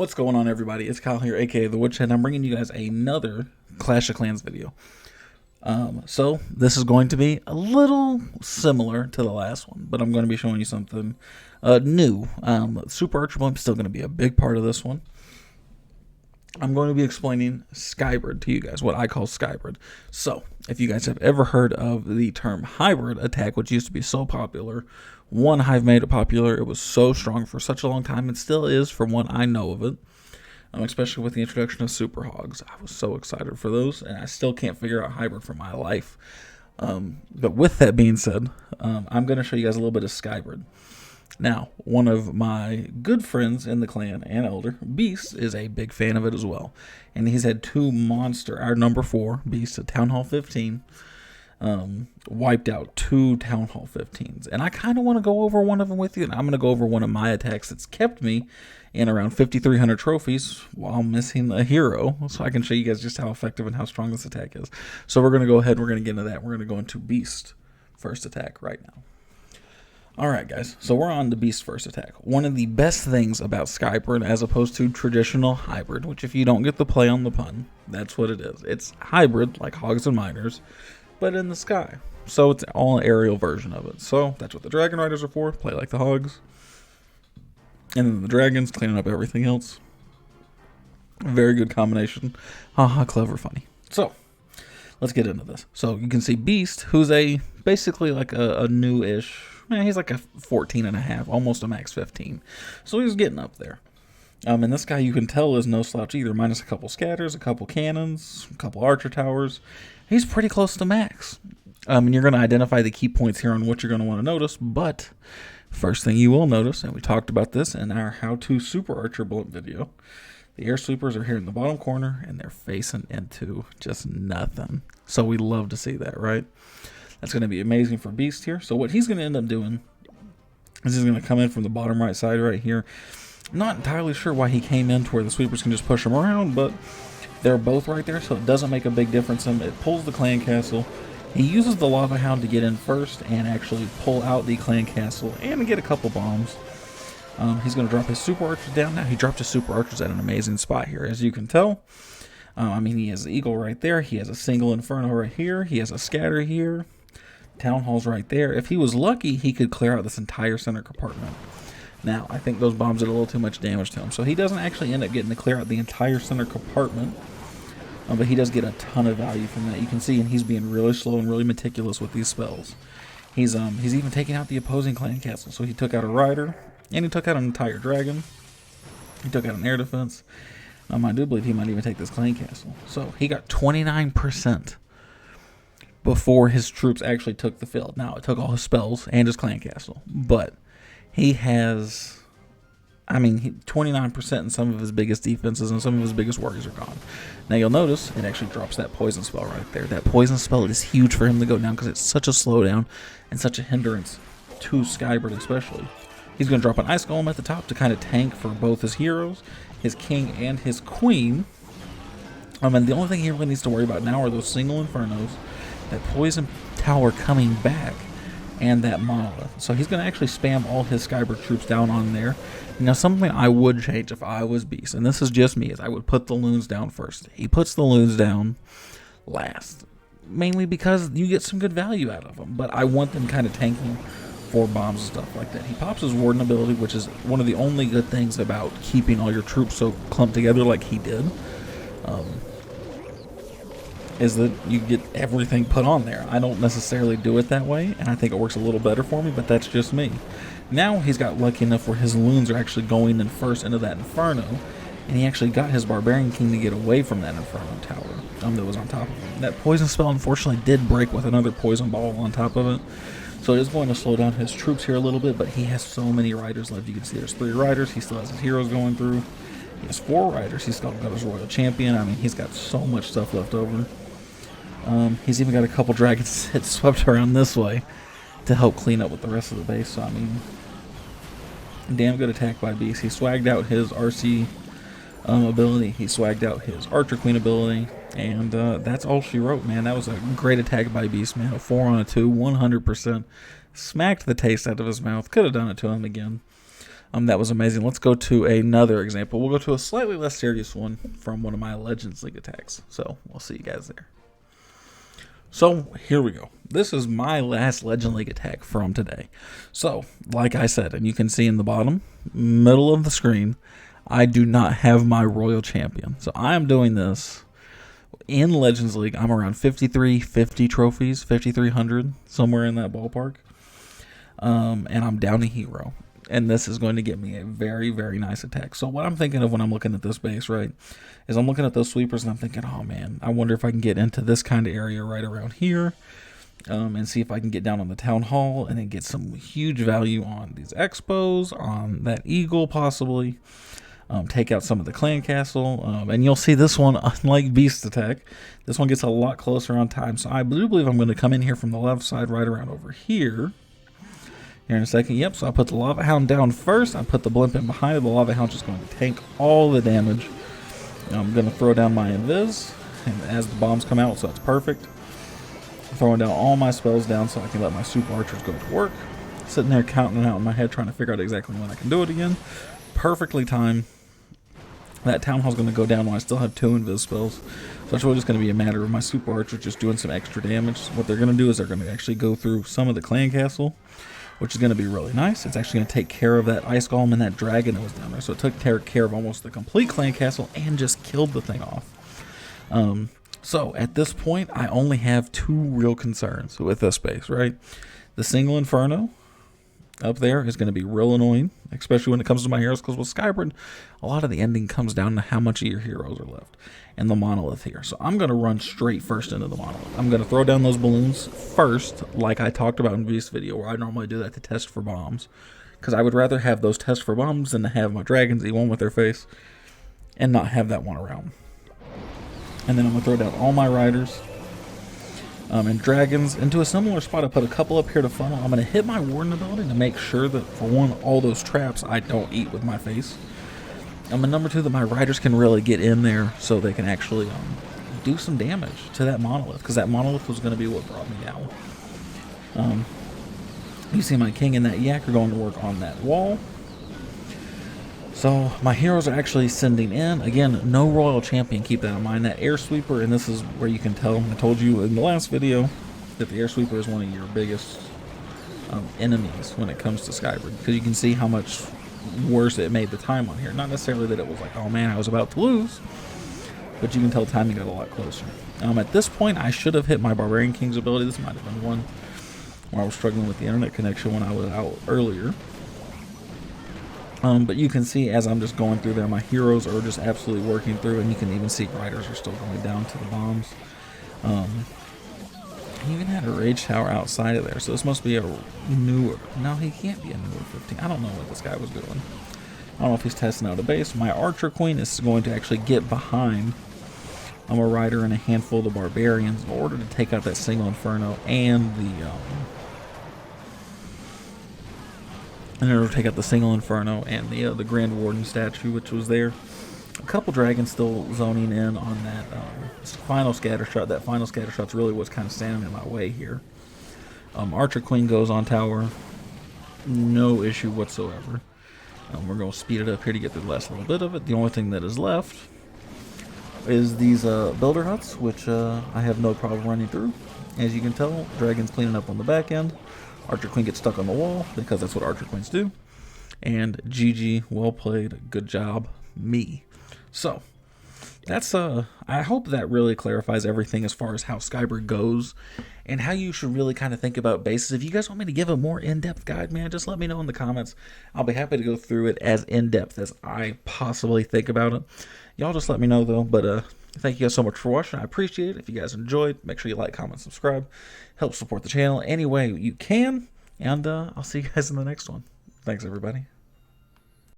What's going on, everybody? It's Kyle here, aka The Woodshed, and I'm bringing you guys another Clash of Clans video. So this is going to be a little similar to the last one, but I'm going to be showing you something new. Super Archer Blimp is still going to be a big part of this one. I'm going to be explaining Skybrid to you guys, what I call Skybrid. So, if you guys have ever heard of the term hybrid attack, which used to be so popular, One Hive made it popular. It was so strong for such a long time, and still is from what I know of it, especially with the introduction of Super Hogs. I was so excited for those, and I still can't figure out hybrid for my life. But with that being said, I'm going to show you guys a little bit of Skybrid. Now, one of my good friends in the clan and elder, Beast, is a big fan of it as well. And he's had two our number 4, Beast at Town Hall 15, wiped out 2 Town Hall 15s. And I kind of want to go over one of them with you. And I'm going to go over one of my attacks that's kept me in around 5,300 trophies while missing a hero. So I can show you guys just how effective and how strong this attack is. So we're going to go ahead and we're going to get into that. We're going to go into Beast first attack right now. Alright guys, so we're on the Beast first attack. One of the best things about Skybrid as opposed to traditional hybrid, which if you don't get the play on the pun, that's what it is. It's hybrid, like Hogs and Miners, but in the sky. So it's all an aerial version of it. So that's what the Dragon Riders are for, play like the Hogs. And then the Dragons, cleaning up everything else. Very good combination. Haha, clever, funny. So, let's get into this. So you can see Beast, who's basically like a new-ish, he's like a 14 and a half, almost a max 15. So he's getting up there. And this guy, you can tell, is no slouch either. Minus a couple scatters, a couple cannons, a couple archer towers. He's pretty close to max. And you're going to identify the key points here on what you're going to want to notice. But first thing you will notice, and we talked about this in our how-to Super Archer Blimp video, the air sweepers are here in the bottom corner, and they're facing into just nothing. So we love to see that, right? That's going to be amazing for Beast here. So what he's going to end up doing is he's going to come in from the bottom right side right here. I'm not entirely sure why he came in to where the sweepers can just push him around, but they're both right there, so it doesn't make a big difference. It pulls the clan castle. He uses the lava hound to get in first and actually pull out the clan castle and get a couple bombs. He's going to drop his super archers down. Now he dropped his super archers at an amazing spot here, as you can tell. He has the eagle right there. He has a single inferno right here. He has a scatter here. Town Hall's right there. If he was lucky, he could clear out this entire center compartment. Now, I think those bombs did a little too much damage to him, so he doesn't actually end up getting to clear out the entire center compartment, but he does get a ton of value from that. You can see, and he's being really slow and really meticulous with these spells. He's even taking out the opposing clan castle. So he took out a rider, and he took out an entire dragon. He took out an air defense. I do believe he might even take this clan castle. So he got 29%. Before his troops actually took the field. Now, it took all his spells and his clan castle. But he has, 29% in some of his biggest defenses, and some of his biggest warriors are gone. Now, you'll notice it actually drops that poison spell right there. That poison spell is huge for him to go down because it's such a slowdown and such a hindrance to Skybrid especially. He's going to drop an ice golem at the top to kind of tank for both his heroes, his king and his queen. And the only thing he really needs to worry about now are those single infernos, that poison tower coming back, and that monolith. So he's going to actually spam all his Skybrid troops down on there. Now, something I would change if I was Beast, and this is just me, is I would put the loons down first. He puts the loons down last, mainly because you get some good value out of them, but I want them kind of tanking for bombs and stuff like that. He pops his warden ability, which is one of the only good things about keeping all your troops so clumped together like he did. Is that you get everything put on there. I don't necessarily do it that way, and I think it works a little better for me, but that's just me. Now he's got lucky enough where his loons are actually going in first into that inferno, and he actually got his barbarian king to get away from that inferno tower that was on top of him. That poison spell unfortunately did break with another poison ball on top of it, so it is going to slow down his troops here a little bit, but he has so many riders left. You can see there's 3 riders. He still has his heroes going through. He has 4 riders. He's still got his royal champion. He's got so much stuff left over. He's even got a couple dragons that swept around this way to help clean up with the rest of the base. So, damn good attack by Beast. He swagged out his RC ability. He swagged out his Archer Queen ability. And that's all she wrote, man. That was a great attack by Beast, man. A 4 on a 2, 100%. Smacked the taste out of his mouth. Could have done it to him again. That was amazing. Let's go to another example. We'll go to a slightly less serious one from one of my Legends League attacks. So we'll see you guys there. So here we go. This is my last Legend League attack from today. So, like I said, and you can see in the bottom, middle of the screen, I do not have my Royal Champion. So I am doing this in Legends League. I'm around 50 trophies, 5,300, somewhere in that ballpark. And I'm down a hero. And this is going to get me a very, very nice attack. So what I'm thinking of when I'm looking at this base, right, is I'm looking at those sweepers and I'm thinking, oh man, I wonder if I can get into this kind of area right around here, and see if I can get down on the town hall and then get some huge value on these expos, on that eagle possibly, take out some of the clan castle, and you'll see this one, unlike Beast Attack, this one gets a lot closer on time. So I do believe I'm going to come in here from the left side right around over here. Here in a second. Yep, so I put the Lava Hound down first. I put the Blimp in behind it. The Lava Hound's just going to tank all the damage. I'm going to throw down my Invis and as the bombs come out, so that's perfect. I'm throwing down all my spells down so I can let my Super Archers go to work. Sitting there counting it out in my head, trying to figure out exactly when I can do it again. Perfectly timed. That Town Hall's going to go down when I still have 2 Invis spells. So it's really just going to be a matter of my Super Archers just doing some extra damage. What they're going to do is they're going to actually go through some of the clan castle, which is going to be really nice. It's actually going to take care of that Ice Golem and that Dragon that was down there. So it took care of almost the complete clan castle and just killed the thing off. So at this point, I only have 2 real concerns with this base, right? The single Inferno up there is going to be real annoying, especially when it comes to my heroes, because with Skybrid, a lot of the ending comes down to how much of your heroes are left. And the Monolith here. So I'm going to run straight first into the Monolith. I'm going to throw down those balloons first, like I talked about in Beast video, where I normally do that to test for bombs. Because I would rather have those tests for bombs than to have my dragons eat one with their face and not have that one around. And then I'm going to throw down all my riders and dragons into a similar spot. I put a couple up here to funnel. I'm going to hit my Warden ability to make sure that, for one, all those traps I don't eat with my face. And number 2, that my riders can really get in there so they can actually do some damage to that Monolith, because that Monolith was going to be what brought me down. You see my King and that Yak are going to work on that wall. So my heroes are actually sending in. Again, no Royal Champion, keep that in mind. That Air Sweeper, and this is where you can tell, I told you in the last video, that the Air Sweeper is one of your biggest enemies when it comes to Skybrid, because you can see how much worse it made the time on here. Not necessarily that it was like, oh man, I was about to lose, but you can tell timing got a lot closer. At this point, I should have hit my Barbarian King's ability. This might have been one where I was struggling with the internet connection when I was out earlier. But you can see as I'm just going through there, my heroes are just absolutely working through, and you can even see riders are still going down to the bombs. He even had a Rage Tower outside of there, so this must be a newer... No, he can't be a newer 15. I don't know what this guy was doing. I don't know if he's testing out a base. My Archer Queen is going to actually get behind a rider and a handful of the Barbarians in order to take out that single Inferno and the... in order to take out the single Inferno and the Grand Warden statue, which was there. A couple dragons still zoning in on that final scatter shot. That final scatter shot's really what's kind of standing in my way here. Archer Queen goes on tower. No issue whatsoever. We're going to speed it up here to get the last little bit of it. The only thing that is left is these builder huts, which I have no problem running through. As you can tell, dragon's cleaning up on the back end. Archer Queen gets stuck on the wall, because that's what Archer Queens do. And GG, well played, good job, me. So, that's I hope that really clarifies everything as far as how Skybrid goes and how you should really kind of think about bases. If you guys want me to give a more in-depth guide, man, just let me know in the comments. I'll be happy to go through it as in-depth as I possibly think about it. Y'all just let me know, though. But thank you guys so much for watching. I appreciate it. If you guys enjoyed, make sure you like, comment, subscribe. Help support the channel any way you can. And I'll see you guys in the next one. Thanks, everybody.